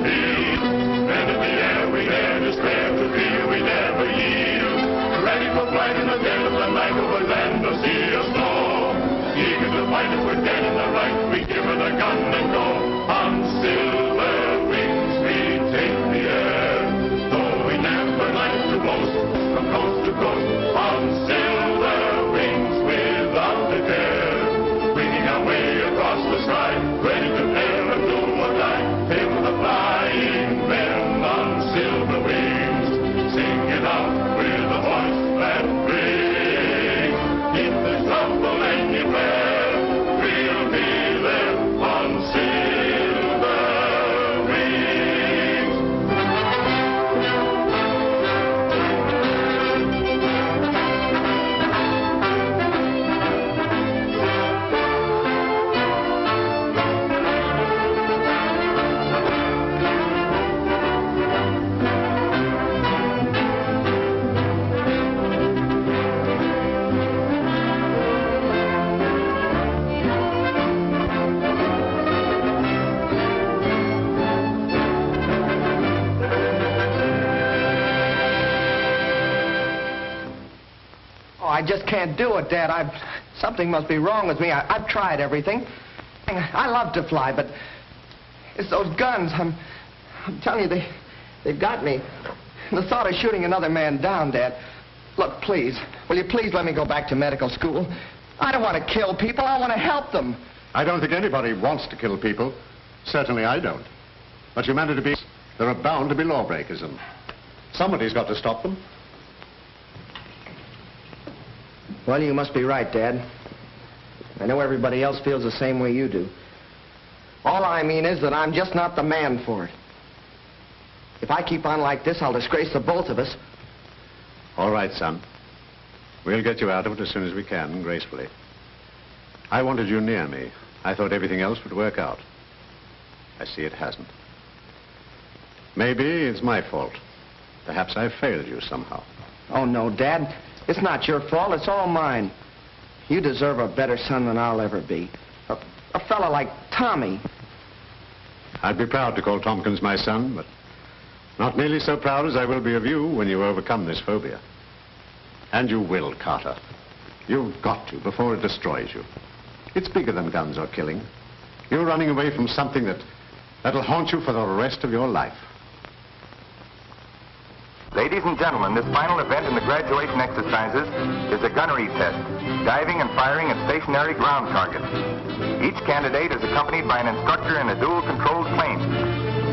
field. Men in the air, we dare despair to feel we never yield. Ready for flight in the dead of the night over land or sea or snow. Eager to fight if we're dead in the right, we give it a gun and go. On silver wings we take the air, though we never like to boast. From coast to coast, on silver wings without a care. Winging our way across the sky, ready to dare and do or die. Hail the flying men on silver wings. Sing it out with a voice that rings. If there's trouble anywhere, we'll be there on silver wings. I just can't do it, Dad. Something must be wrong with me. I've tried everything. I love to fly, but it's those guns. I'm telling you, they've got me. The thought of shooting another man down, Dad. Look, please, will you please let me go back to medical school? I don't want to kill people. I want to help them. I don't think anybody wants to kill people. Certainly I don't. But humanity, there are bound to be lawbreakers, and somebody's got to stop them. Well, you must be right, Dad. I know everybody else feels the same way you do. All I mean is that I'm just not the man for it. If I keep on like this, I'll disgrace the both of us. All right, son. We'll get you out of it as soon as we can, gracefully. I wanted you near me. I thought everything else would work out. I see it hasn't. Maybe it's my fault. Perhaps I've failed you somehow. Oh, no, Dad. It's not your fault. It's all mine. You deserve a better son than I'll ever be. A fella like Tommy. I'd be proud to call Tompkins my son, but not nearly so proud as I will be of you when you overcome this phobia. And you will, Carter. You've got to before it destroys you. It's bigger than guns or killing. You're running away from something that'll haunt you for the rest of your life. Ladies and gentlemen, this final event in the graduation exercises is a gunnery test, diving and firing at stationary ground targets. Each candidate is accompanied by an instructor in a dual-controlled plane.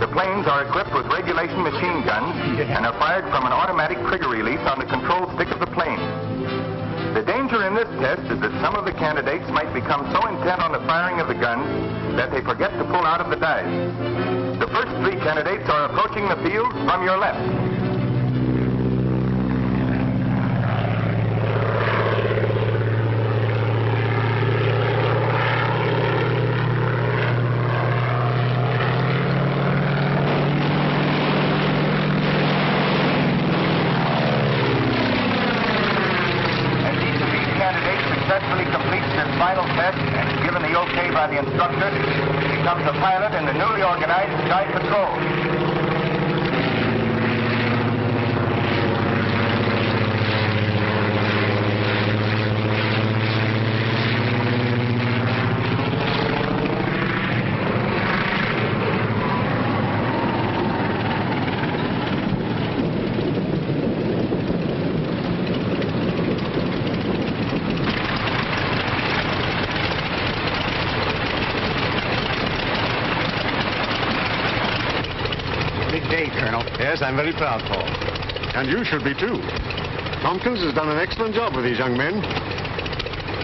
The planes are equipped with regulation machine guns and are fired from an automatic trigger release on the control stick of the plane. The danger in this test is that some of the candidates might become so intent on the firing of the guns that they forget to pull out of the dive. The first three candidates are approaching the field from your left. The instructor becomes a pilot in the newly organized Sky Patrol. Yes, I'm very proud, Paul. And you should be, too. Tompkins has done an excellent job with these young men.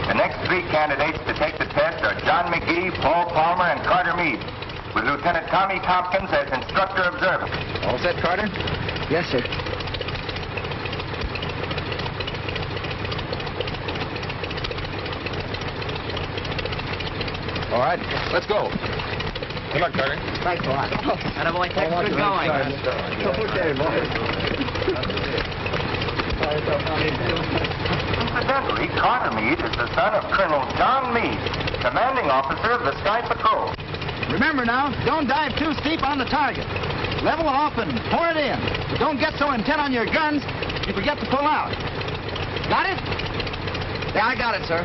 The next three candidates to take the test are John McGee, Paul Palmer, and Carter Meade, with Lieutenant Tommy Tompkins as instructor observer. All set, Carter? Yes, sir. All right, let's go. Good luck, Carter. Thanks a lot. Attaboy, thanks for going. Okay, boys. Incidentally, Carter Meade is the son of Colonel John Meade, commanding officer of the Sky Patrol. Remember now, don't dive too steep on the target. Level off and pour it in. But don't get so intent on your guns you forget to pull out. Got it? Yeah, I got it, sir.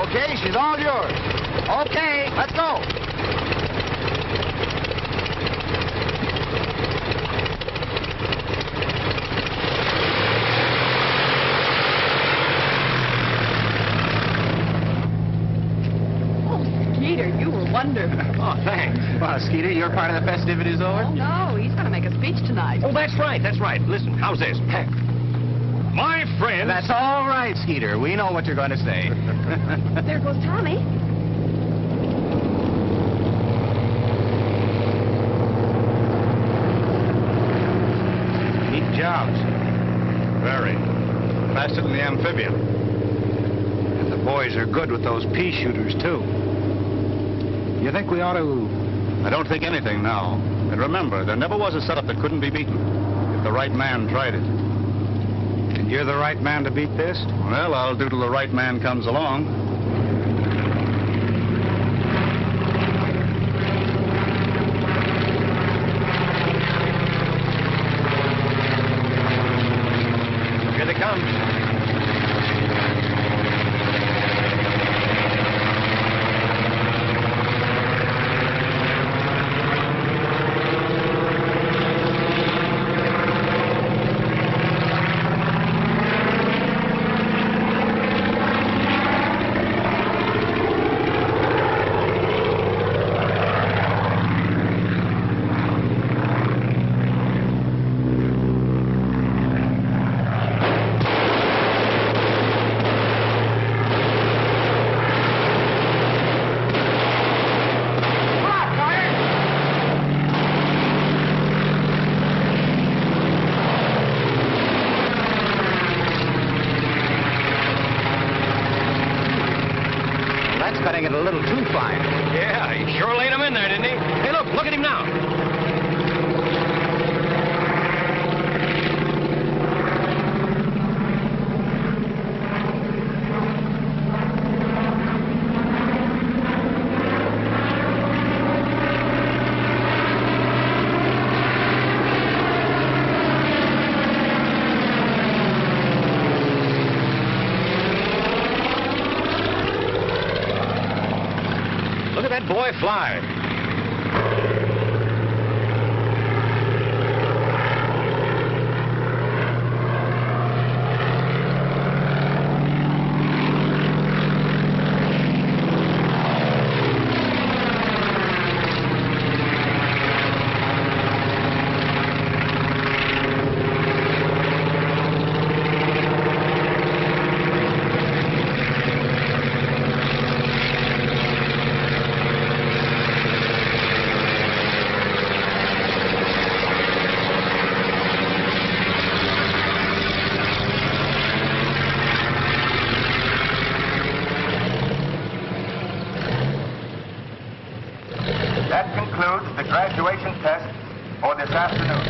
Okay, she's all yours. Okay, let's go. Wonderful. Oh, thanks. Well, Skeeter, your part of the festivities over? Oh, no, he's going to make a speech tonight. Oh, that's right, that's right. Listen, how's this? My friend... That's all right, Skeeter. We know what you're going to say. There goes Tommy. Neat jobs. Very. Faster than the amphibian. And the boys are good with those pea shooters, too. You think we ought to... I don't think anything now. And remember, there never was a setup that couldn't be beaten if the right man tried it. And you're the right man to beat this? Well, I'll do till the right man comes along. Here they come. Cutting it a little too fine. Yeah, he sure laid him in there, didn't he? Hey, look at him now. Look at that boy fly. That concludes the graduation test for this afternoon.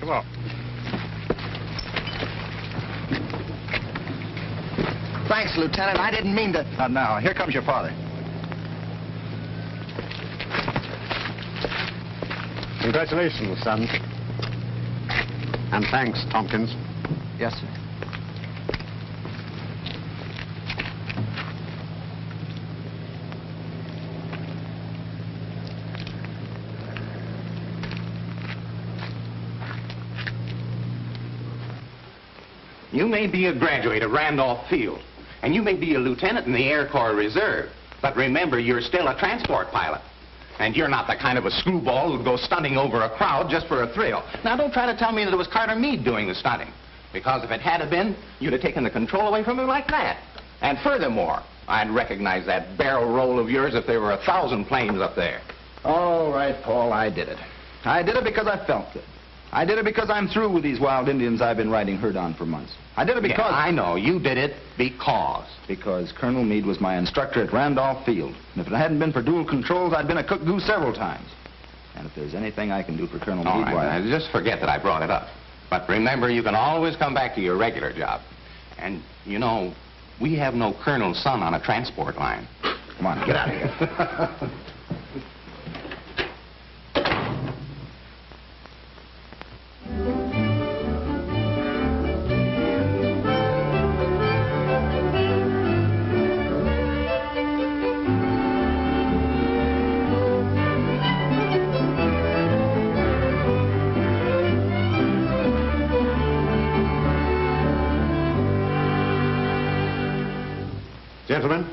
Come on. Thanks, Lieutenant. I didn't mean to... Not now. Here comes your father. Congratulations, son. And thanks, Tompkins. Yes, sir. You may be a graduate of Randolph Field, and you may be a lieutenant in the Air Corps Reserve, but remember, you're still a transport pilot. And you're not the kind of a screwball who'd go stunting over a crowd just for a thrill. Now, don't try to tell me that it was Carter Meade doing the stunting, because if it had been, you'd have taken the control away from him like that. And furthermore, I'd recognize that barrel roll of yours if there were 1,000 planes up there. All right, Paul, I did it. I did it because I felt good. I did it because I'm through with these wild Indians I've been riding herd on for months. I did it because... Yeah, I know. You did it because... Because Colonel Meade was my instructor at Randolph Field. And if it hadn't been for dual controls, I'd been a cook goose several times. And if there's anything I can do for Colonel All Meade, why... right, now, just forget that I brought it up. But remember, you can always come back to your regular job. And, you know, we have no colonel's son on a transport line. Come on, get out of here. Gentlemen,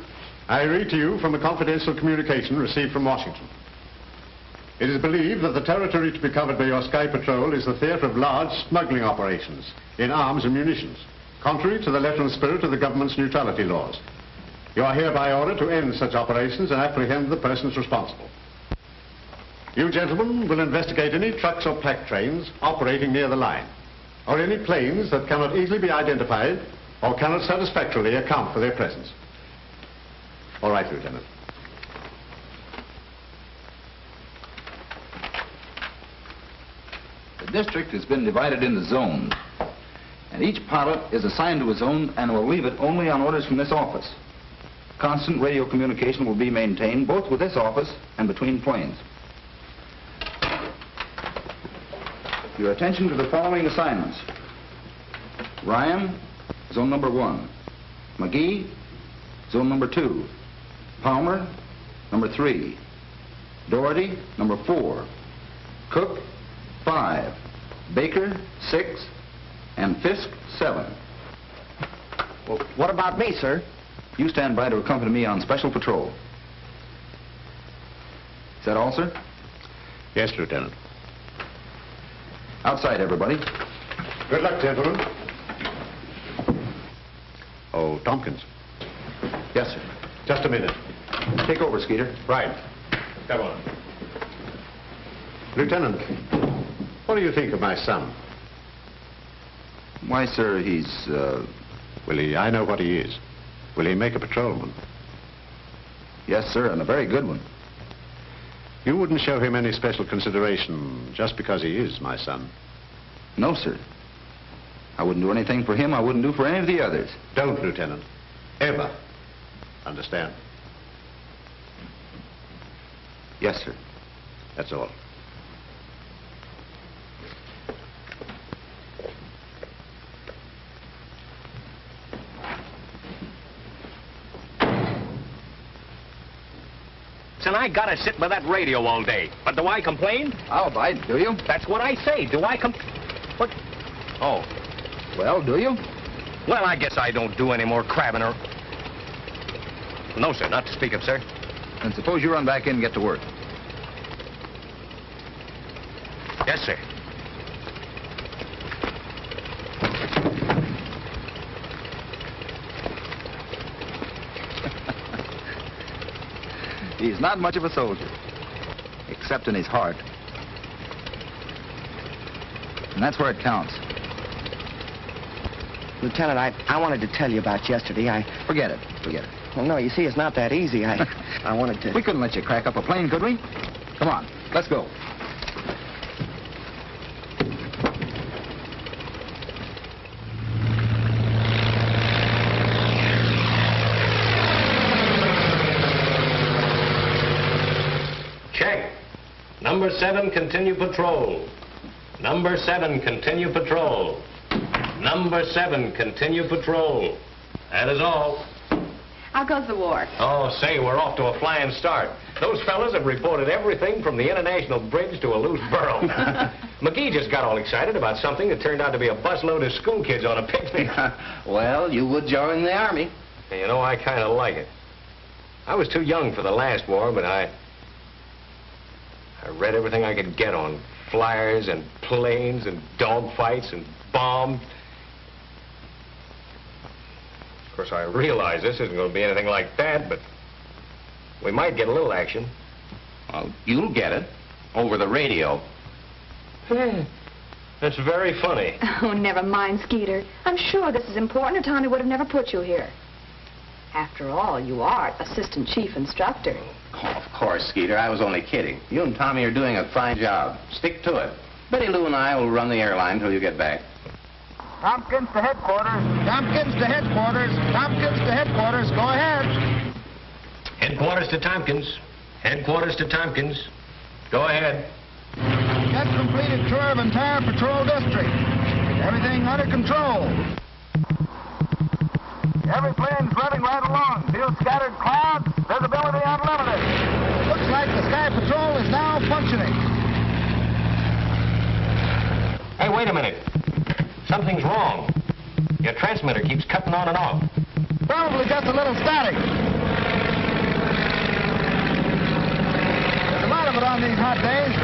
I read to you from a confidential communication received from Washington. It is believed that the territory to be covered by your Sky Patrol is the theater of large smuggling operations in arms and munitions, contrary to the letter and spirit of the government's neutrality laws. You are hereby ordered to end such operations and apprehend the persons responsible. You gentlemen will investigate any trucks or pack trains operating near the line, or any planes that cannot easily be identified or cannot satisfactorily account for their presence. All right, Lieutenant. The district has been divided into zones, and each pilot is assigned to a zone and will leave it only on orders from this office. Constant radio communication will be maintained both with this office and between planes. Your attention to the following assignments. Ryan, zone number 1. McGee, zone number 2. Palmer, number 3. Doherty, number 4. Cook, 5. Baker, 6. And Fisk, 7. Well, what about me, sir? You stand by to accompany me on special patrol. Is that all, sir? Yes, Lieutenant. Outside, everybody. Good luck, gentlemen. Oh, Tompkins. Yes, sir. Just a minute. Take over, Skeeter. Right. Come on. Lieutenant, what do you think of my son? Why, sir, he's, I know what he is. Will he make a patrolman? Yes, sir, and a very good one. You wouldn't show him any special consideration just because he is my son? No, sir. I wouldn't do anything for him I wouldn't do for any of the others. Don't, Lieutenant. Ever. Understand? Yes, sir. That's all. And I gotta sit by that radio all day. But do I complain? I'll bite, do you? That's what I say. Do I What? Oh. Well, do you? Well, I guess I don't do any more crabbing or... No, sir, not to speak of, sir. Then suppose you run back in and get to work. Yes, sir. He's not much of a soldier, except in his heart. And that's where it counts. Lieutenant, I wanted to tell you about yesterday. Forget it. Forget it. Well, no, you see, it's not that easy. I wanted to... We couldn't let you crack up a plane, could we? Come on, let's go. Check. Number 7, continue patrol. Number 7, continue patrol. Number 7, continue patrol. That is all. How goes the war? Oh, say, we're off to a flying start. Those fellas have reported everything from the International Bridge to a loose burro. McGee just got all excited about something that turned out to be a busload of school kids on a picnic. Well, you would join the Army. And you know, I kind of like it. I was too young for the last war, but I read everything I could get on flyers and planes and dogfights and bombs. Of course, I realize this isn't going to be anything like that, but we might get a little action. Well, you'll get it over the radio. That's very funny. Oh, never mind, Skeeter. I'm sure this is important or Tommy would have never put you here. After all, you are assistant chief instructor. Oh, of course, Skeeter. I was only kidding. You and Tommy are doing a fine job. Stick to it. Betty Lou and I will run the airline until you get back. Tompkins to headquarters. Tompkins to headquarters. Tompkins to headquarters. Go ahead. Headquarters to Tompkins. Headquarters to Tompkins. Go ahead. Just completed tour of entire patrol district. Everything under control. Every plane's running right along. Field scattered clouds. Visibility unlimited. Looks like the Sky Patrol is now functioning. Hey, wait a minute. Something's wrong. Your transmitter keeps cutting on and off. Probably just a little static. There's a lot of it on these hot days.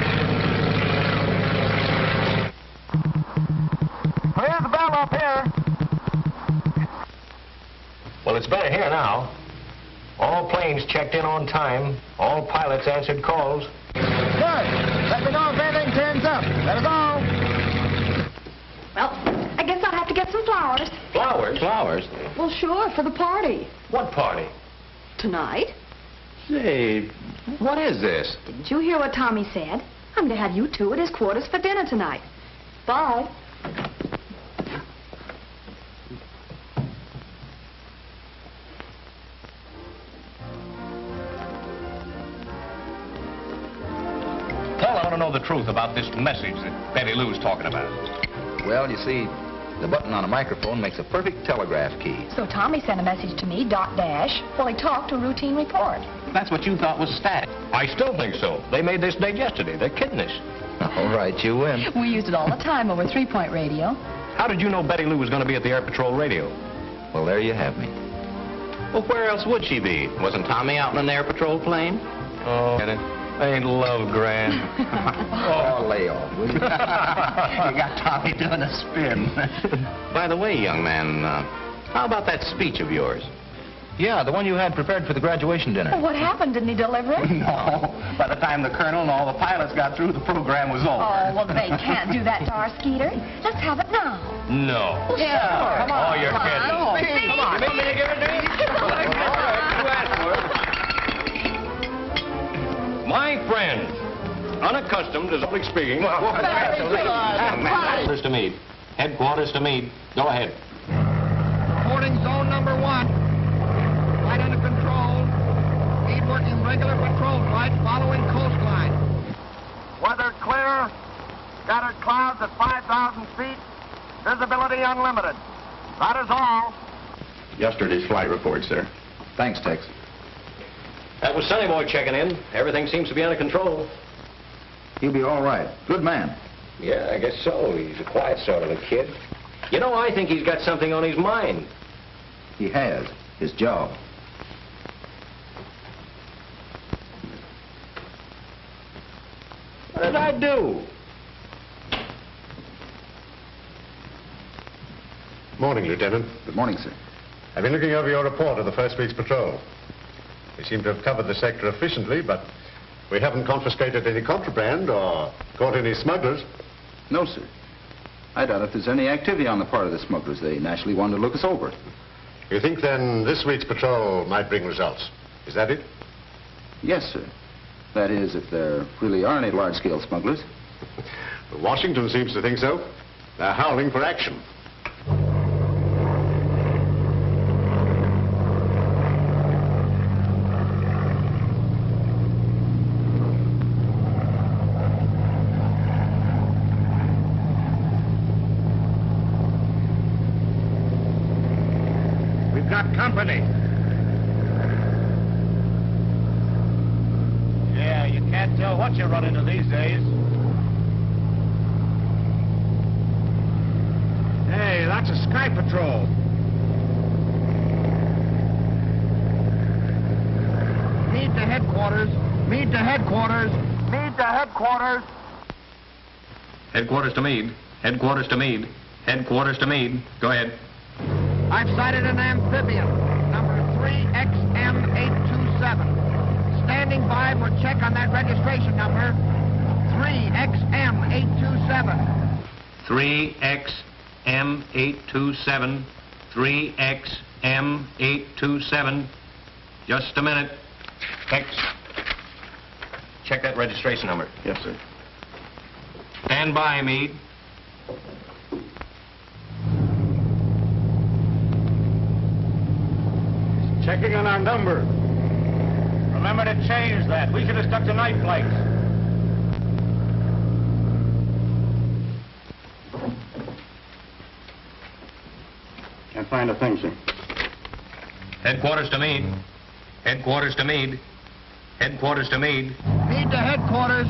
Here's the bell up here. Well, it's better here now. All planes checked in on time. All pilots answered calls. Good. Let me know if anything turns up. That is all. Well, I guess I'll have to get some flowers. Flowers? Flowers? Well, sure, for the party. What party? Tonight. Say, what is this? Didn't you hear what Tommy said? I'm to have you two at his quarters for dinner tonight. Bye. Paul, I want to know the truth about this message that Betty Lou's talking about. Well, you see, the button on a microphone makes a perfect telegraph key. So Tommy sent a message to me, dot dash, while he talked a routine report. That's what you thought was static. I still think so. They made this date yesterday. They're kidding us. All right, you win. We used it all the time over 3-point radio. How did you know Betty Lou was going to be at the Air Patrol radio? Well, there you have me. Well, where else would she be? Wasn't Tommy out in an air patrol plane? Oh, ain't love grand. Oh, lay off, will you? You got Tommy doing a spin. By the way, young man, how about that speech of yours? Yeah, the one you had prepared for the graduation dinner. What happened? Didn't he deliver it? No. By the time the colonel and all the pilots got through, the program was over. Oh, well, they can't do that to our Skeeter. Let's have it now. No. Well, sure. Come on. Oh, you're kidding. No. Come on. You want me to give it to you? All right, you asked for it. My friend, unaccustomed to public speaking. Headquarters to Meade. Headquarters to Meade. Go ahead. Reporting zone number 1. Flight under control. Meade working regular patrol flight following coastline. Weather clear. Scattered clouds at 5,000 feet. Visibility unlimited. That is all. Yesterday's flight report, sir. Thanks, Tex. That was Sonny Boy checking in. Everything seems to be under control. He'll be all right. Good man. Yeah, I guess so. He's a quiet sort of a kid. You know, I think he's got something on his mind. He has. His job. What did I do? Morning, Lieutenant. Good morning, sir. I've been looking over your report of the first week's patrol. We seem to have covered the sector efficiently, but we haven't confiscated any contraband or caught any smugglers. No, sir. I doubt if there's any activity on the part of the smugglers. They naturally wanted to look us over. You think, then, this week's patrol might bring results? Is that it? Yes, sir. That is, if there really are any large-scale smugglers. Washington seems to think so. They're howling for action. We've got company. Yeah, you can't tell what you run into these days. Hey, that's a Sky Patrol. Meade to headquarters. Meade to headquarters. Meade to headquarters. Headquarters to Meade. Headquarters to Meade. Headquarters to Meade. Go ahead. I've sighted an amphibian, number 3XM827. Standing by for check on that registration number, 3XM827. 3XM827. 3XM827. Just a minute. X. Check that registration number. Yes, sir. Stand by, Meade. Checking on our number. Remember to change that. We should have stuck to night flights. Can't find a thing, sir. Headquarters to Meade. Headquarters to Meade. Headquarters to Meade. Meade to headquarters.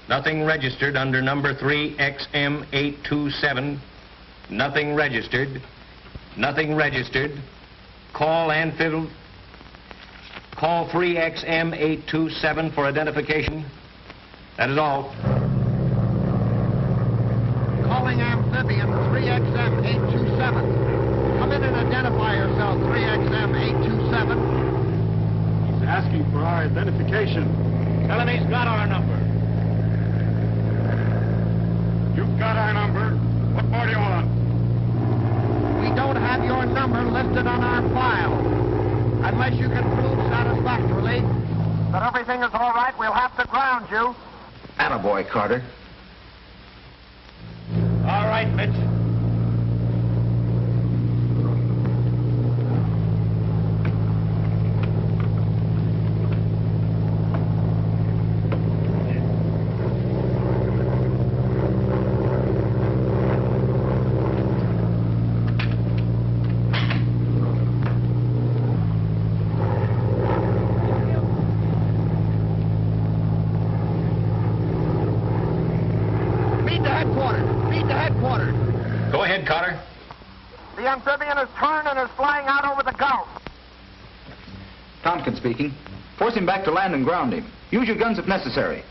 Nothing registered under number 3XM827. Nothing registered. Nothing registered. Call Anfield. Call 3XM827 for identification. That is all. Calling amphibian 3XM827. Come in and identify yourself, 3XM827. He's asking for our identification. Tell him he's got our number. You've got our number. What more do you want? We don't have your number listed on our file. Unless you can prove satisfactorily that everything is all right, we'll have to ground you. Attaboy, Carter. All right, Mitch. Go ahead, Carter. The amphibian has turned and is flying out over the Gulf. Tompkins speaking. Force him back to land and ground him. Use your guns if necessary.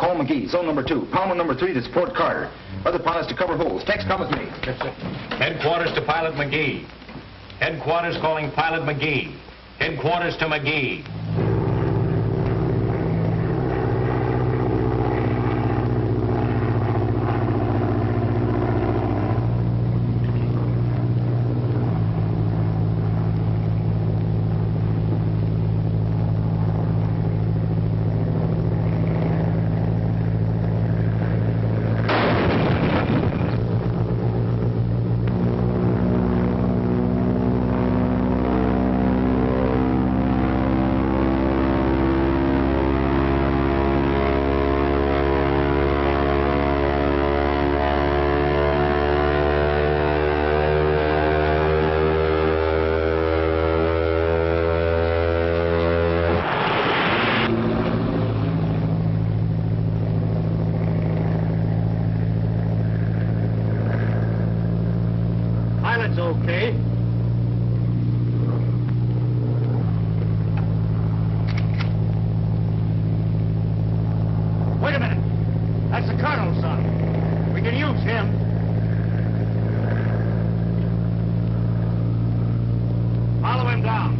Call McGee, zone number 2. Palmer number 3 to support Carter. Other pilots to cover holes. Tex, come with me. Yes, sir. Headquarters to Pilot McGee. Headquarters calling Pilot McGee. Headquarters to McGee. Okay. Wait a minute. That's the Colonel's son. We can use him. Follow him down.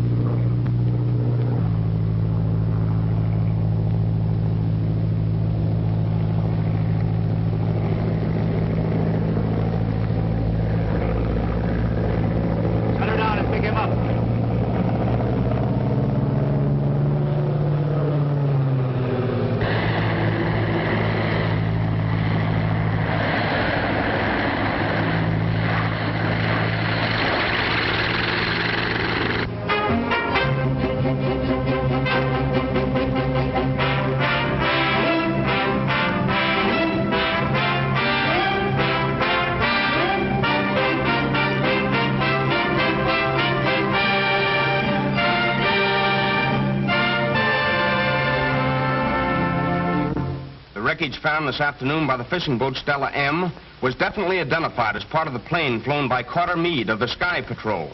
Wreckage found this afternoon by the fishing boat Stella M was definitely identified as part of the plane flown by Carter Meade of the Sky Patrol.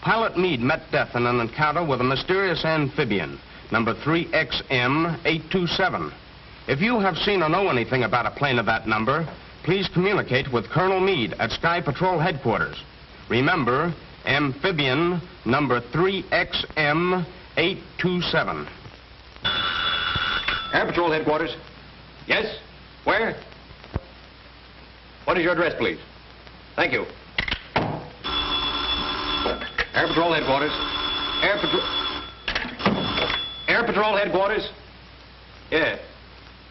Pilot Meade met death in an encounter with a mysterious amphibian, number 3XM827. If you have seen or know anything about a plane of that number, please communicate with Colonel Meade at Sky Patrol headquarters. Remember, amphibian number 3XM827. Air Patrol Headquarters. Yes? Where? What is your address, please? Thank you. Air Patrol Headquarters. Air Patrol Headquarters. Yeah.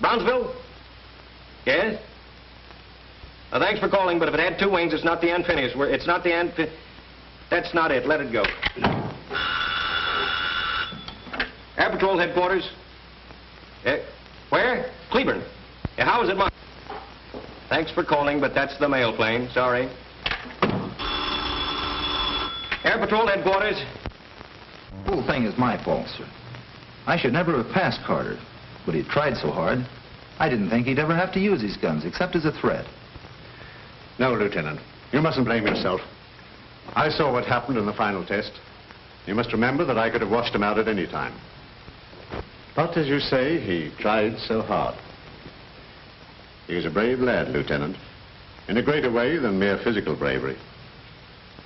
Brownsville? Yes? Thanks for calling, but if it had two wings, it's not the Amphibious. It's not the That's not it. Let it go. Air Patrol Headquarters. Where? Cleburne. Yeah, how is it marked? Thanks for calling, but that's the mail plane. Sorry. Air Patrol Headquarters. The whole thing is my fault, sir. I should never have passed Carter, but he tried so hard. I didn't think he'd ever have to use his guns, except as a threat. No, Lieutenant. You mustn't blame yourself. I saw what happened in the final test. You must remember that I could have washed him out at any time. But, as you say, he tried so hard. He was a brave lad, Lieutenant, in a greater way than mere physical bravery.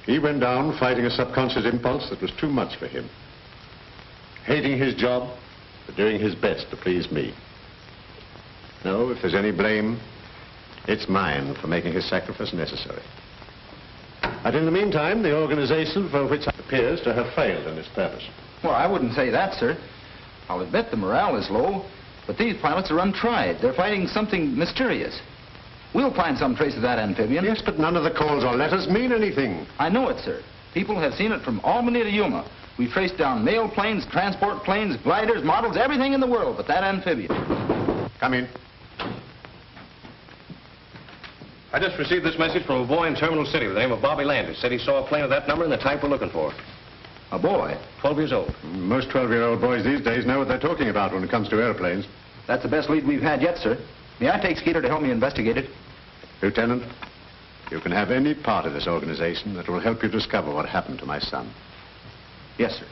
He went down fighting a subconscious impulse that was too much for him. Hating his job, but doing his best to please me. No, if there's any blame, it's mine for making his sacrifice necessary. And in the meantime, the organization for which it appears to have failed in its purpose. Well, I wouldn't say that, sir. I'll admit the morale is low, but these pilots are untried. They're fighting something mysterious. We'll find some trace of that amphibian. Yes, but none of the calls or letters mean anything. I know it, sir. People have seen it from Albany to Yuma. We've traced down mail planes, transport planes, gliders, models, everything in the world but that amphibian. Come in. I just received this message from a boy in Terminal City with the name of Bobby Landis. Said he saw a plane of that number and the type we're looking for. A boy? 12 years old. Most 12-year-old boys these days know what they're talking about when it comes to airplanes. That's the best lead we've had yet, sir. May I take Skeeter to help me investigate it? Lieutenant, you can have any part of this organization that will help you discover what happened to my son. Yes, sir.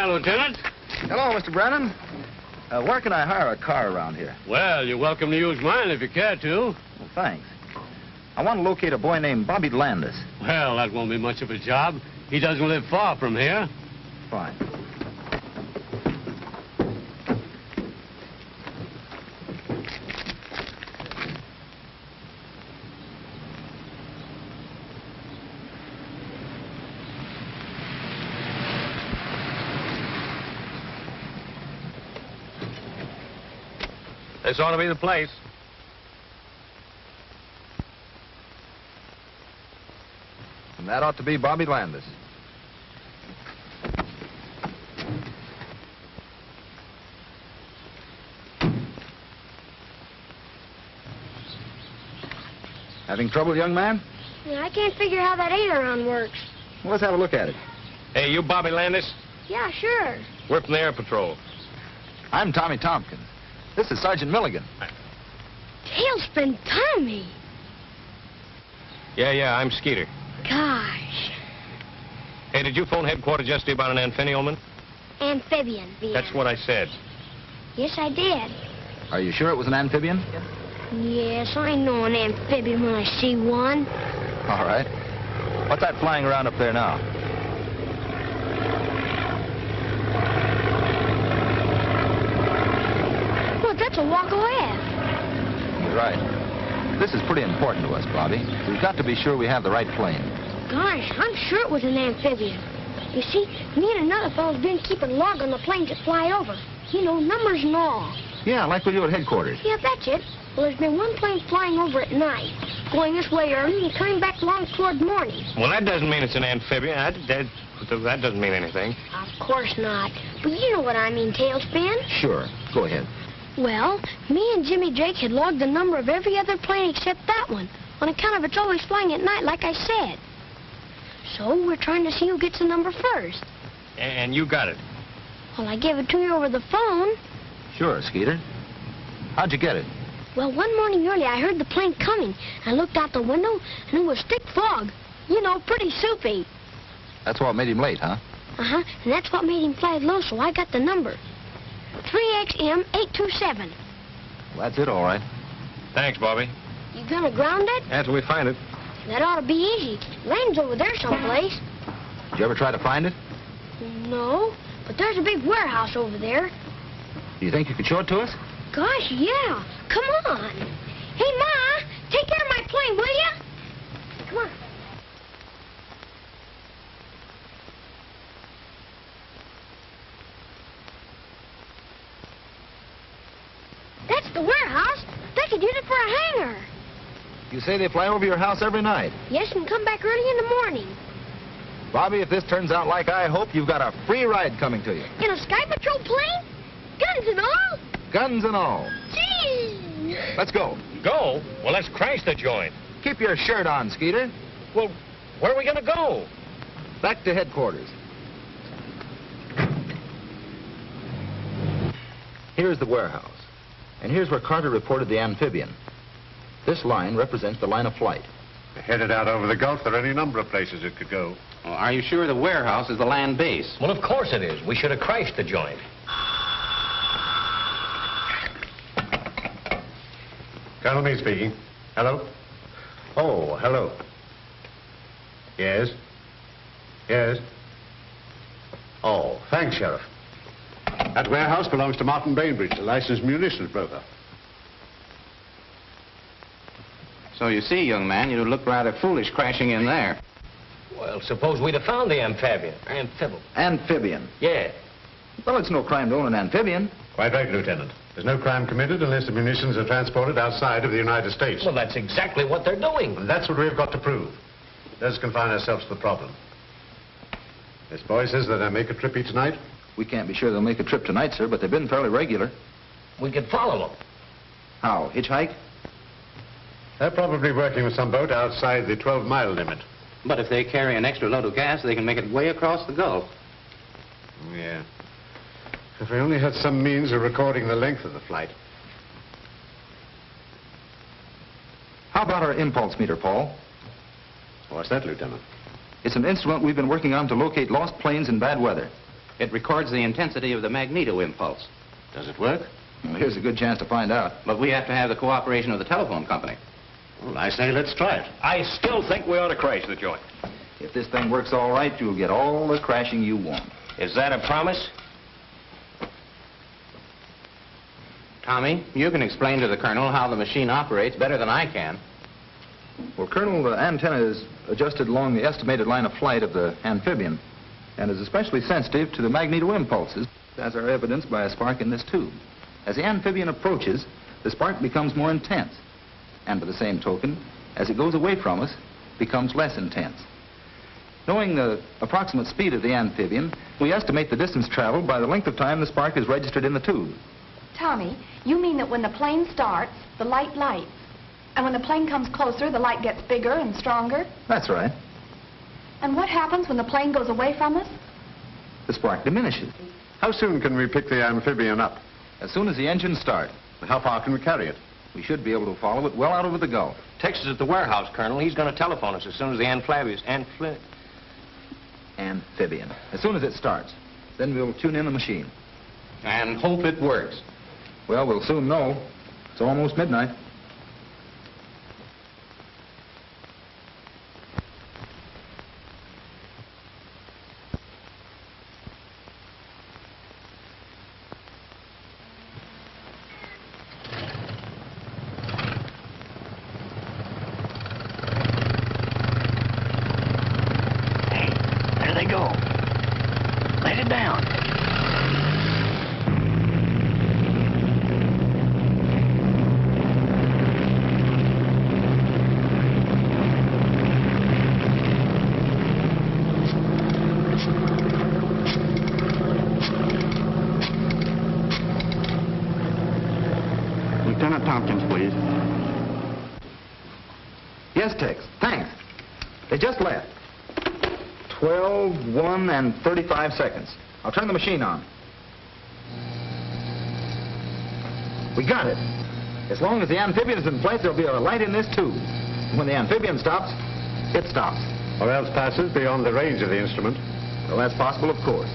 Lieutenant. Hello, Mr. Brennan. Where can I hire a car around here? Well, you're welcome to use mine if you care to. Well, thanks. I want to locate a boy named Bobby Landis. Well, that won't be much of a job. He doesn't live far from here. Fine. This ought to be the place. And that ought to be Bobby Landis. Having trouble, young man? Yeah, I can't figure how that aileron works. Well, let's have a look at it. Hey, you Bobby Landis? Yeah, sure. We're from the Air Patrol. I'm Tommy Tompkins. This is Sergeant Milligan. Tailspin Tommy. Yeah, I'm Skeeter. Gosh. Hey, did you phone headquarters yesterday about an amphibian? Amphibian, That's what I said. Yes, I did. Are you sure it was an amphibian? Yes, I know an amphibian when I see one. All right. What's that flying around up there now? Look, that's a walk ahead. You're right. This is pretty important to us, Bobby. We've got to be sure we have the right plane. Gosh, I'm sure it was an amphibian. You see, me and another fellow's been keeping log on the planes that fly over. You know, numbers and all. Yeah, like we do at headquarters. Yeah, that's it. Well, there's been one plane flying over at night, going this way early and coming back long toward morning. Well, that doesn't mean it's an amphibian. That doesn't mean anything. Of course not. But you know what I mean, Tailspin. Sure. Go ahead. Well, me and Jimmy Drake had logged the number of every other plane except that one, on account of it's always flying at night, like I said. So we're trying to see who gets the number first. And you got it. Well, I gave it to you over the phone. Sure, Skeeter. How'd you get it? Well, one morning early, I heard the plane coming. I looked out the window, and it was thick fog. You know, pretty soupy. That's what made him late, huh? Uh-huh, and that's what made him fly low, so I got the number. 3XM827. Well, that's it, all right. Thanks, Bobby. You gonna ground it? After we find it. That ought to be easy. Land's over there someplace. Did you ever try to find it? No, but there's a big warehouse over there. Do you think you could show it to us? Gosh, yeah. Come on. Hey, Ma, take care of my plane, will you? Come on. That's the warehouse. They could use it for a hangar. You say they fly over your house every night. Yes, and come back early in the morning. Bobby, if this turns out like I hope, you've got a free ride coming to you. In a Sky Patrol plane? Guns and all? Guns and all. Gee! Let's go. Go? Well, let's crash the joint. Keep your shirt on, Skeeter. Well, where are we going to go? Back to headquarters. Here's the warehouse. And here's where Carter reported the amphibian. This line represents the line of flight. Headed out over the Gulf, there are any number of places it could go. Well, are you sure the warehouse is the land base? Well, of course it is. We should have crashed the joint. Colonel Meade speaking. Hello? Oh, hello. Yes? Yes? Oh, thanks, Sheriff. That warehouse belongs to Martin Bainbridge, a licensed munitions broker. So you see, young man, you look rather foolish crashing in there. Well, suppose we'd have found the amphibian. Amphibian? Yeah. Well, it's no crime to own an amphibian. Quite right, Lieutenant. There's no crime committed unless the munitions are transported outside of the United States. Well, that's exactly what they're doing. And that's what we've got to prove. Let's confine ourselves to the problem. This boy says that they make a trip each night. We can't be sure they'll make a trip tonight, sir, but they've been fairly regular. We could follow them. How? Hitchhike? They're probably working with some boat outside the 12-mile limit. But if they carry an extra load of gas, they can make it way across the Gulf. Yeah. If we only had some means of recording the length of the flight. How about our impulse meter, Paul? What's that, Lieutenant? It's an instrument we've been working on to locate lost planes in bad weather. It records the intensity of the magneto impulse. Does it work? Well, here's a good chance to find out. But we have to have the cooperation of the telephone company. Well, I say let's try it. I still think we ought to crash the joint. If this thing works all right, you'll get all the crashing you want. Is that a promise? Tommy, you can explain to the Colonel how the machine operates better than I can. Well, Colonel, the antenna is adjusted along the estimated line of flight of the amphibian and is especially sensitive to the magneto impulses, as are evidenced by a spark in this tube. As the amphibian approaches, the spark becomes more intense, and by the same token, as it goes away from us, becomes less intense. Knowing the approximate speed of the amphibian, we estimate the distance traveled by the length of time the spark is registered in the tube. Tommy, you mean that when the plane starts, the light lights, and when the plane comes closer, the light gets bigger and stronger? That's right. And what happens when the plane goes away from us? The spark diminishes. How soon can we pick the amphibian up? As soon as the engines start. How far can we carry it? We should be able to follow it well out over the Gulf. Tex is at the warehouse, Colonel. He's going to telephone us as soon as the amphibian. As soon as it starts. Then we'll tune in the machine. And hope it works. Well, we'll soon know. It's almost midnight. Tompkins, please. Yes, Tex. Thanks. They just left. 12, 1, and 35 seconds. I'll turn the machine on. We got it. As long as the amphibian is in place, there'll be a light in this tube. When the amphibian stops, it stops. Or else passes beyond the range of the instrument. Well, that's possible, of course.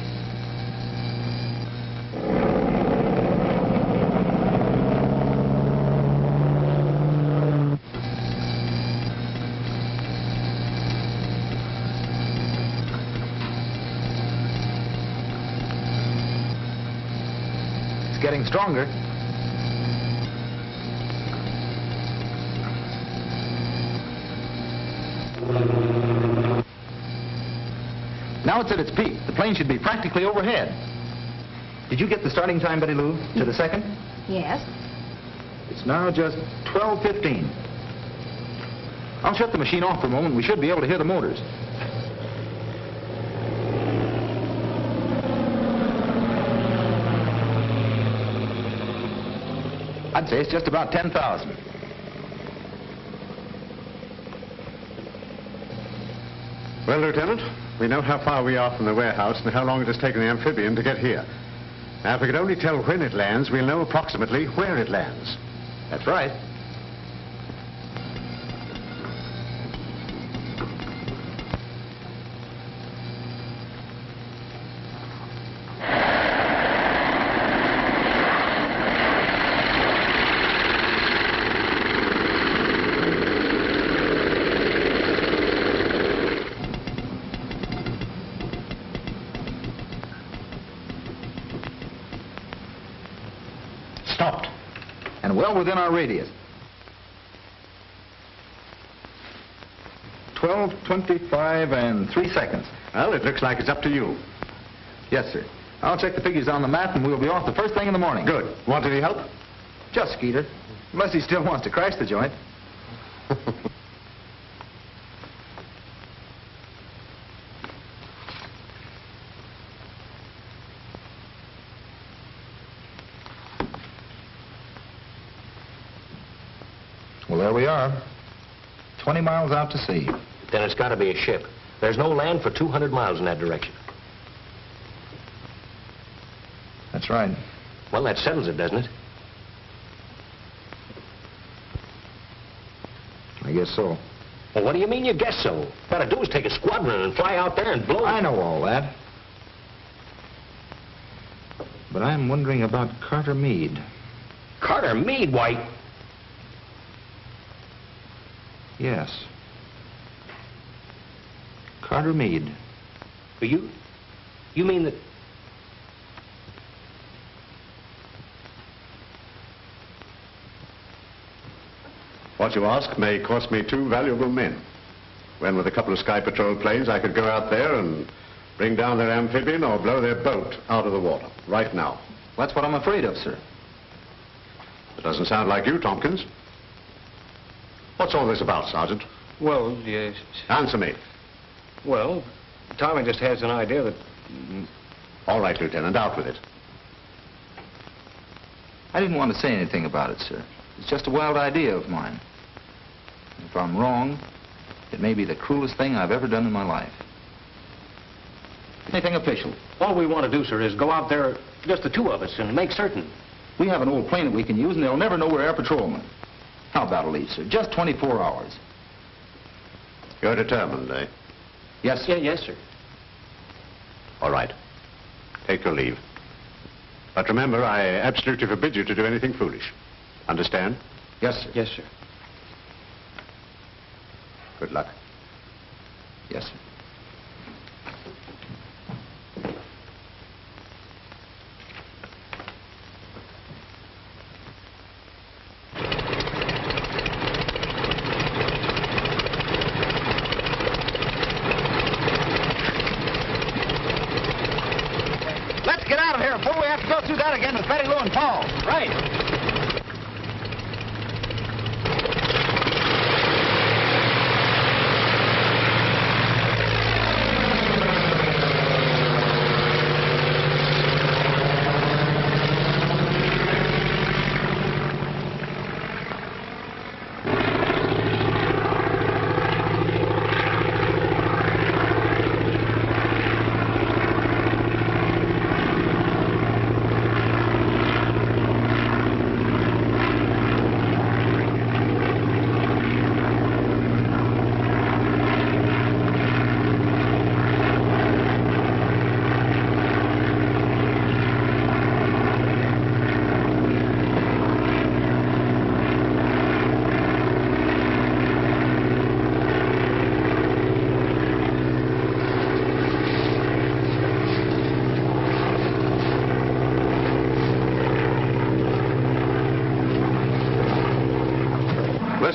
It's getting stronger. Now it's at its peak. The plane should be practically overhead. Did you get the starting time, Betty Lou, to the second? Yes. It's now just 12:15. I'll shut the machine off for a moment. We should be able to hear the motors. I'd say it's just about 10,000. Well, Lieutenant, we know how far we are from the warehouse and how long it has taken the amphibian to get here. Now, if we could only tell when it lands, we'll know approximately where it lands. That's right. Stopped. And well within our radius. 12:25 and 3 seconds. Well, it looks like it's up to you. Yes, sir. I'll check the figures on the map and we'll be off the first thing in the morning. Good. Want any help? Just Skeeter. Unless he still wants to crash the joint. Well, there we are. 20 miles out to sea. Then it's got to be a ship. There's no land for 200 miles in that direction. That's right. Well, that settles it, doesn't it? I guess so. Well, what do you mean you guess so? What to do is take a squadron and fly out there and blow... I know all that. But I'm wondering about Carter Meade. Carter Meade, why... Yes. Carter Meade. You mean that... What you ask may cost me 2 valuable men. When with a couple of Sky Patrol planes, I could go out there and bring down their amphibian or blow their boat out of the water, right now. That's what I'm afraid of, sir. It doesn't sound like you, Tompkins. What's all this about, Sergeant? Well, yes... Answer me. Well, Tommy just has an idea that... All right, Lieutenant, out with it. I didn't want to say anything about it, sir. It's just a wild idea of mine. If I'm wrong, it may be the cruelest thing I've ever done in my life. Anything official? All we want to do, sir, is go out there, just the two of us, and make certain. We have an old plane that we can use, and they'll never know we're air patrolmen. How about a leave, sir? Just 24 hours. You're determined, eh? Yes, sir. Yes, sir. All right. Take your leave. But remember, I absolutely forbid you to do anything foolish. Understand? Yes, sir. Yes, sir. Good luck. Yes, sir. Let's get out of here before we have to go through that again with Betty Lou and Paul. Right.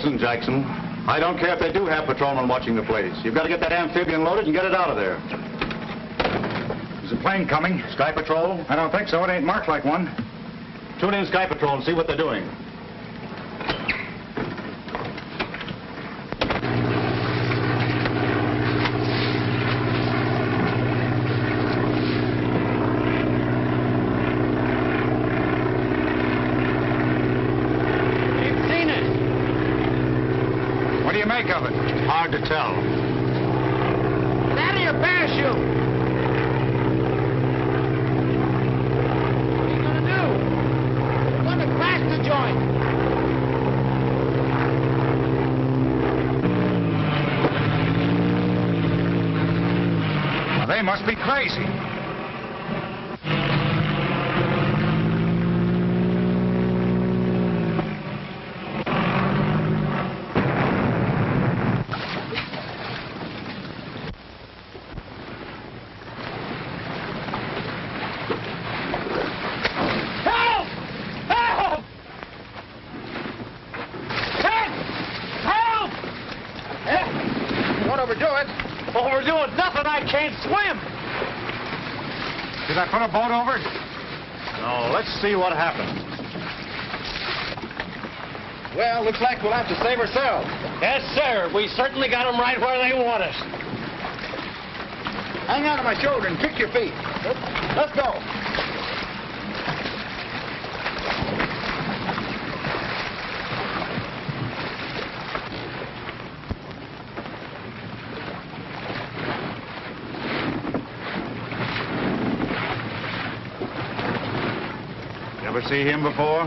Listen, Jackson. I don't care if they do have patrolmen watching the place. You've got to get that amphibian loaded and get it out of there. Is a plane coming? Sky Patrol? I don't think so. It ain't marked like one. Tune in Sky Patrol and see what they're doing. Of it? Hard to tell. Get out of your parachute! What are you going to do? We're going to crash the joint. Well, they must be crazy. Did I put a boat over? No, let's see what happened. Well, looks like we'll have to save ourselves. Yes, sir. We certainly got them right where they want us. Hang on to my shoulder and kick your feet. Let's go. Ever see him before?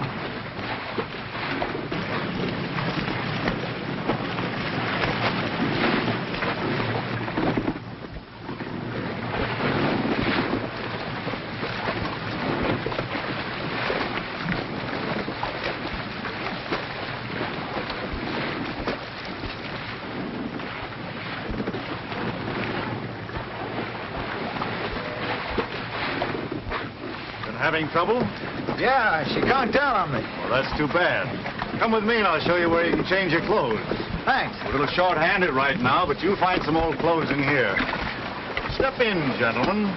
Been having trouble? Yeah, she conked down on me. Well, that's too bad. Come with me and I'll show you where you can change your clothes. Thanks. A little short-handed right now, but you'll find some old clothes in here. Step in, gentlemen.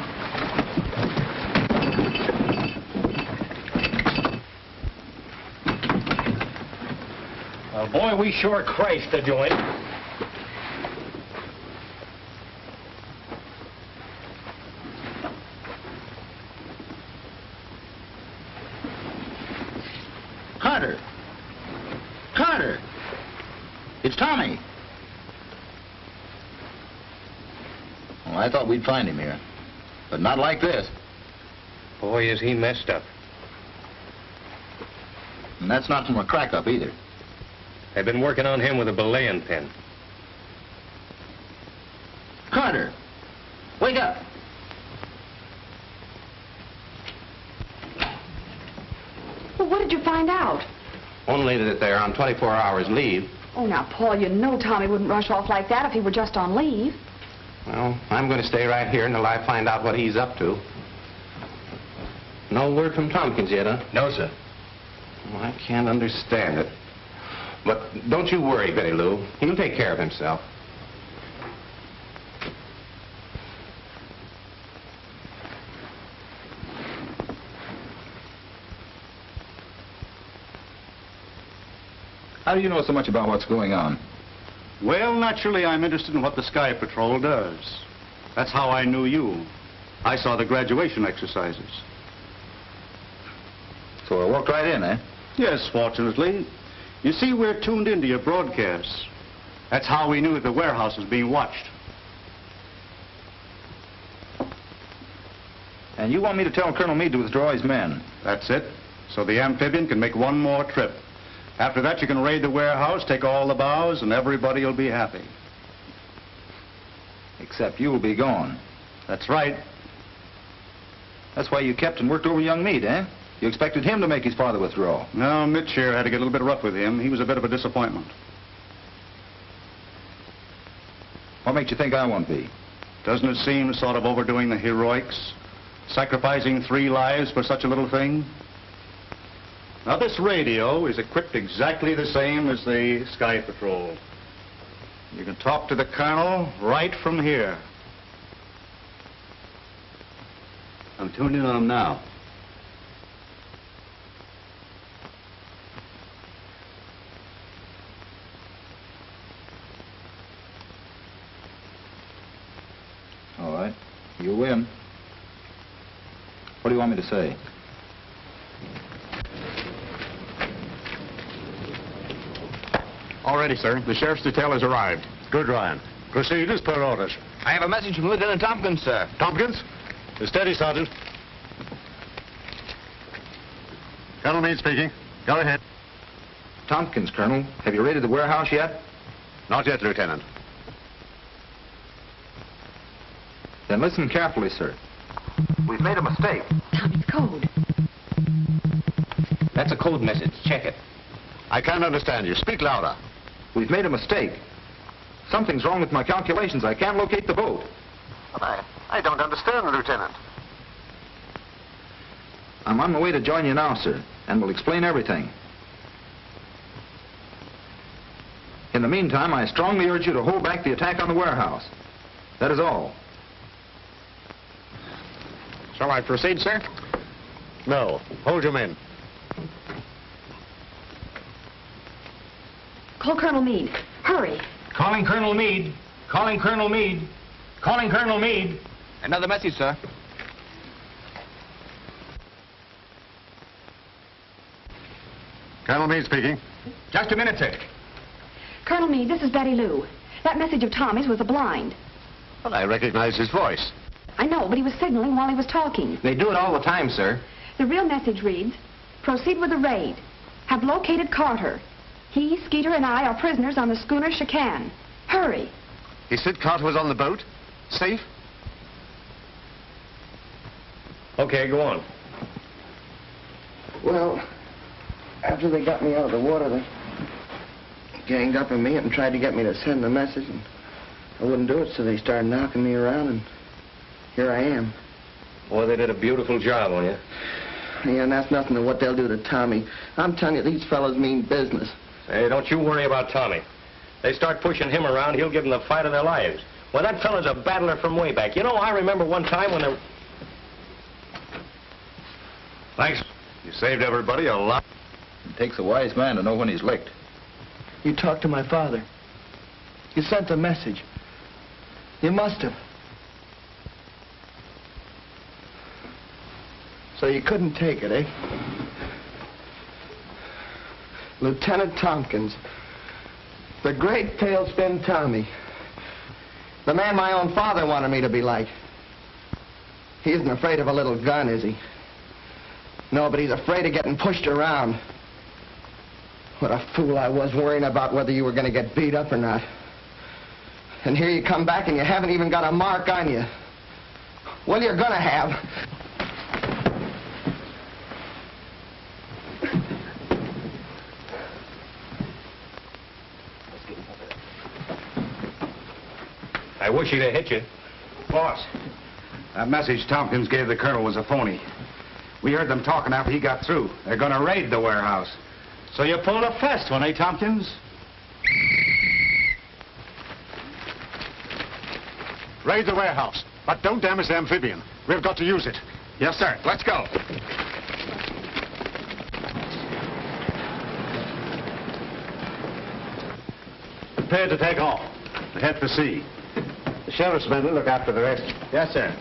Well, boy, we sure crashed the joint. Carter! Carter! It's Tommy. Well, I thought we'd find him here. But not like this. Boy, is he messed up. And that's not from a crack-up either. They've been working on him with a belaying pin. Carter! Wake up! Well, what did you find out? Only that they're on 24 hours leave. Oh, now, Paul, you know Tommy wouldn't rush off like that if he were just on leave. Well, I'm going to stay right here until I find out what he's up to. No word from Tompkins yet, huh? No, sir. Well, I can't understand it. But don't you worry, Betty Lou. He'll take care of himself. How do you know so much about what's going on? Well, naturally, I'm interested in what the Sky Patrol does. That's how I knew you. I saw the graduation exercises. So I walked right in, eh? Yes, fortunately. You see, we're tuned into your broadcasts. That's how we knew the warehouse was being watched. And you want me to tell Colonel Meade to withdraw his men? That's it. So the amphibian can make one more trip. After that, you can raid the warehouse, take all the bows, and everybody will be happy. Except you'll be gone. That's right. That's why you kept and worked over young Meade, eh? You expected him to make his father withdraw. No, Mitch here had to get a little bit rough with him. He was a bit of a disappointment. What makes you think I won't be? Doesn't it seem sort of overdoing the heroics? Sacrificing 3 lives for such a little thing? Now, this radio is equipped exactly the same as the Sky Patrol. You can talk to the Colonel right from here. I'm tuned in on him now. All right. You win. What do you want me to say? All ready, sir. The sheriff's detail has arrived. Good, Ryan. Proceed as per orders. I have a message from Lieutenant Tompkins, sir. Tompkins? Steady, Sergeant. Colonel Meade speaking. Go ahead. Tompkins, Colonel. Have you raided the warehouse yet? Not yet, Lieutenant. Then listen carefully, sir. We've made a mistake. Tommy's code. That's a code message. Check it. I can't understand you. Speak louder. We've made a mistake. Something's wrong with my calculations. I can't locate the boat. But I don't understand, Lieutenant. I'm on my way to join you now, sir, and we'll explain everything. In the meantime, I strongly urge you to hold back the attack on the warehouse. That is all. Shall I proceed, sir? No. Hold your men. Call Colonel Meade. Hurry. Calling Colonel Meade. Calling Colonel Meade. Calling Colonel Meade. Another message, sir. Colonel Meade speaking. Just a minute, sir. Colonel Meade, this is Betty Lou. That message of Tommy's was a blind. Well, I recognize his voice. I know, but he was signaling while he was talking. They do it all the time, sir. The real message reads, proceed with the raid. Have located Carter. He, Skeeter, and I are prisoners on the schooner Chicane. Hurry. He said Carter was on the boat? Safe? Okay, go on. Well, after they got me out of the water, they ganged up on me and tried to get me to send the message, and I wouldn't do it, so they started knocking me around, and here I am. Boy, they did a beautiful job on you. Yeah, and that's nothing to what they'll do to Tommy. I'm telling you, these fellows mean business. Hey, don't you worry about Tommy. They start pushing him around, he'll give them the fight of their lives. Well, that fella's a battler from way back. You know, I remember one time when there... Thanks. You saved everybody a lot. It takes a wise man to know when he's licked. You talked to my father. You sent a message. You must have. So you couldn't take it, eh? Lieutenant Tompkins. The great Tailspin Tommy. The man my own father wanted me to be like. He isn't afraid of a little gun, is he? No, but he's afraid of getting pushed around. What a fool I was worrying about whether you were going to get beat up or not. And here you come back and you haven't even got a mark on you. Well, you're going to have. I wish he'd have hit you. Boss, that message Tompkins gave the colonel was a phony. We heard them talking after he got through. They're going to raid the warehouse. So you pulled a fast one, eh, Tompkins? Raid the warehouse, but don't damage the amphibian. We've got to use it. Yes, sir. Let's go. Prepare to take off. Head for sea. The sheriff's men will look after the rest. Yes, sir.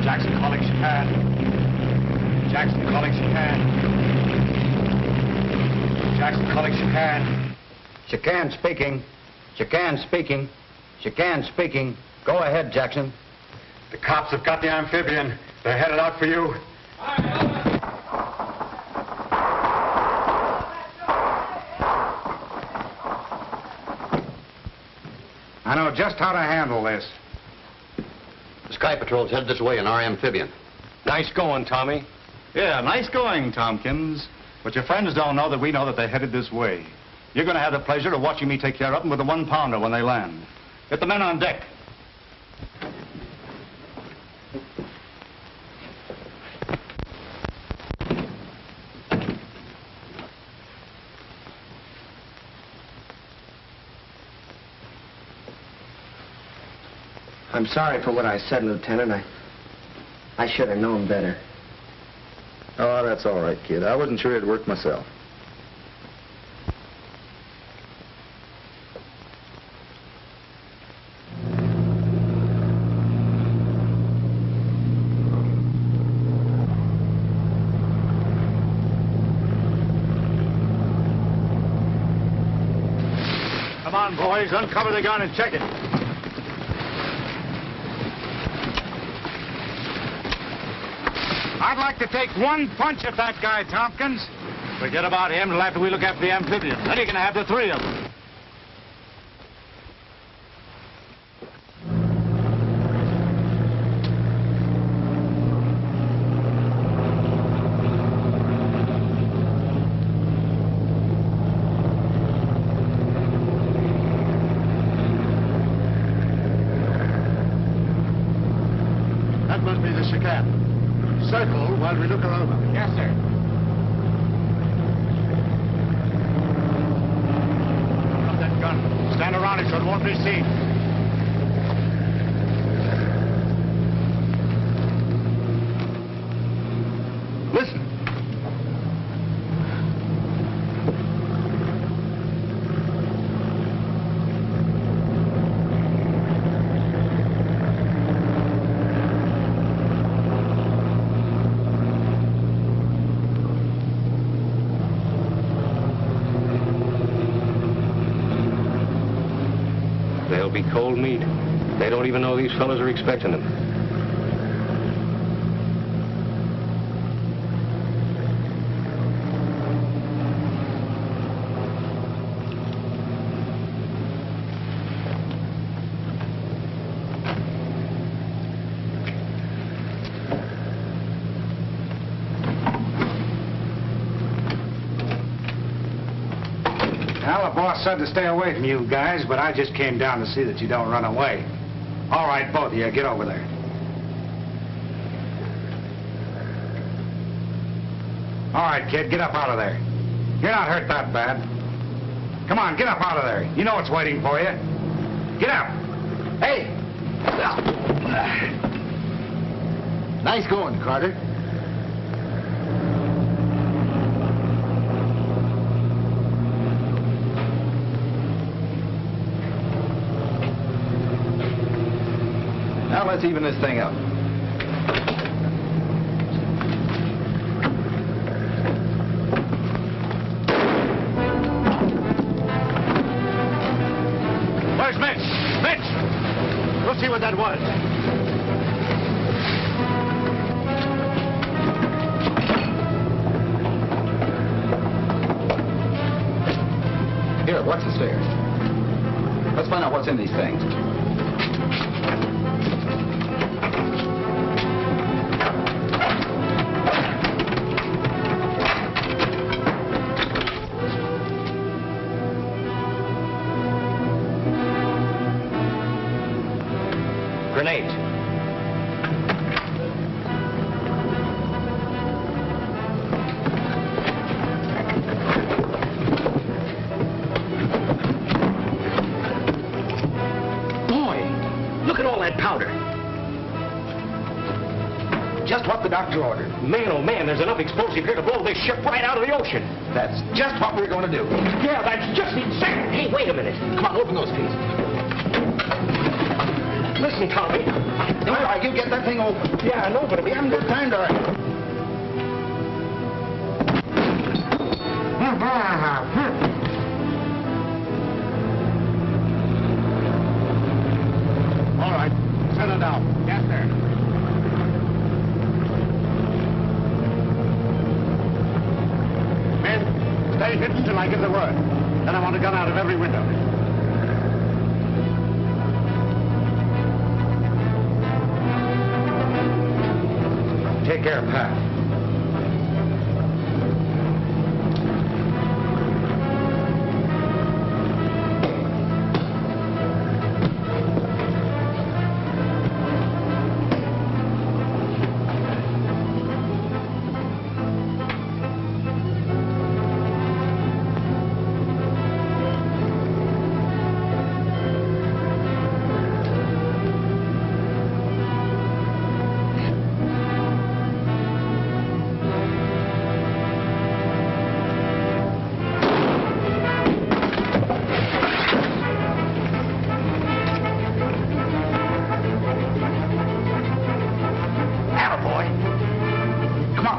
Jackson calling Chicane. Jackson calling Chicane. Jackson calling Chicane. Chicane speaking. Chicane speaking. Chicane speaking. Go ahead, Jackson. The cops have got the amphibian. They're headed out for you. I know just how to handle this. The Sky Patrol's headed this way in our amphibian. Nice going, Tommy. Yeah, nice going, Tompkins. But your friends don't know that we know that they're headed this way. You're going to have the pleasure of watching me take care of them with a 1-pounder when they land. Get the men on deck. I'm sorry for what I said, Lieutenant. I should have known better. Oh, that's all right, kid. I wasn't sure it'd work myself. Come on, boys. Uncover the gun and check it. I'd like to take one punch at that guy, Tompkins. Forget about him until after we look after the amphibians. Then you can have the 3 of them. That must be the chicane. Circle while we look her over. Yes, sir. Drop that gun. Stand around it so it won't be seen. Listen. They'll be cold meat. They don't even know these fellas are expecting them. Well, the boss said to stay away from you guys, but I just came down to see that you don't run away. All right, both of you, get over there. All right, kid, get up out of there. You're not hurt that bad. Come on, get up out of there. You know what's waiting for you. Get up. Hey! Nice going, Carter. Now let's even this thing up. Where's Mitch? Mitch! We'll see what that was. Here, watch the stairs. Let's find out what's in these things. Grenades. Boy, look at all that powder. Just what the doctor ordered. Man, oh man, there's enough explosive here to blow this ship right out of the ocean. That's just what we're going to do. Yeah, that's just exactly. Hey, wait a minute. Come on, open those pieces. Listen, Tommy. All right, you get that thing open. Yeah, I know, but We haven't got time to... All right, settle down. Yes, sir. Men, stay hidden till I give the word. Then I want a gun out of every window. Take care, Pat.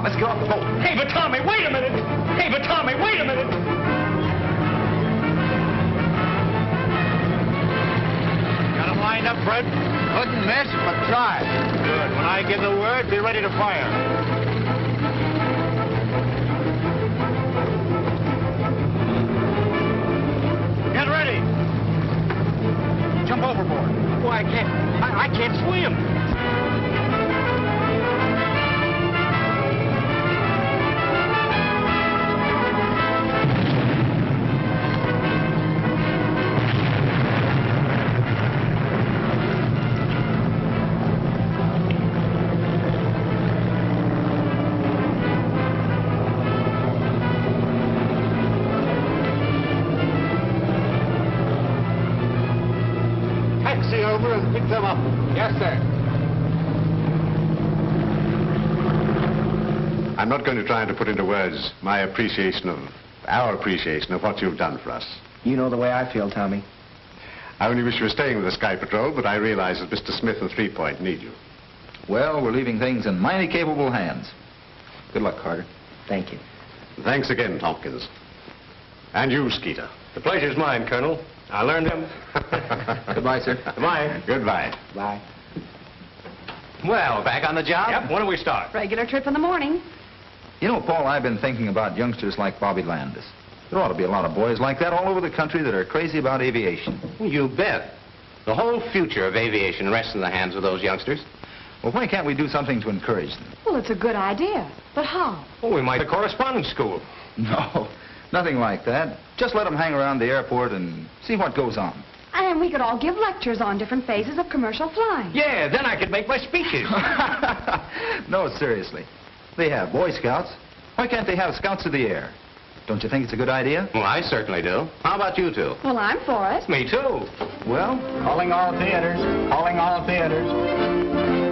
on, let's get off the boat. Hey, but Tommy, wait a minute! Hey, but Tommy, wait a minute! Got him lined up, Fred? Couldn't miss, but try. Good. When I give the word, be ready to fire. Get ready. Jump overboard. Why, I can't swim. Taxi over and pick them up. Yes, sir. I'm not going to try to put into words our appreciation of what you've done for us. You know the way I feel, Tommy. I only wish you were staying with the Sky Patrol, but I realize that Mr. Smith and 3 Point need you. Well, we're leaving things in mighty capable hands. Good luck, Carter. Thank you. Thanks again, Tompkins. And you, Skeeter. The pleasure's mine, Colonel. I learned him. Goodbye, sir. Goodbye. Goodbye. Bye. Well, back on the job? Yep, when do we start? Regular trip in the morning. You know, Paul, I've been thinking about youngsters like Bobby Landis. There ought to be a lot of boys like that all over the country that are crazy about aviation. Well, you bet. The whole future of aviation rests in the hands of those youngsters. Well, why can't we do something to encourage them? Well, it's a good idea. But how? Well, we might have a correspondence school. No, nothing like that. Just let them hang around the airport and see what goes on. And we could all give lectures on different phases of commercial flying. Yeah, then I could make my speeches. No, seriously. They have Boy Scouts. Why can't they have Scouts of the Air? Don't you think it's a good idea? Well, I certainly do. How about you two? Well, I'm for it. Me too. Well, Calling all theaters. Calling all theaters.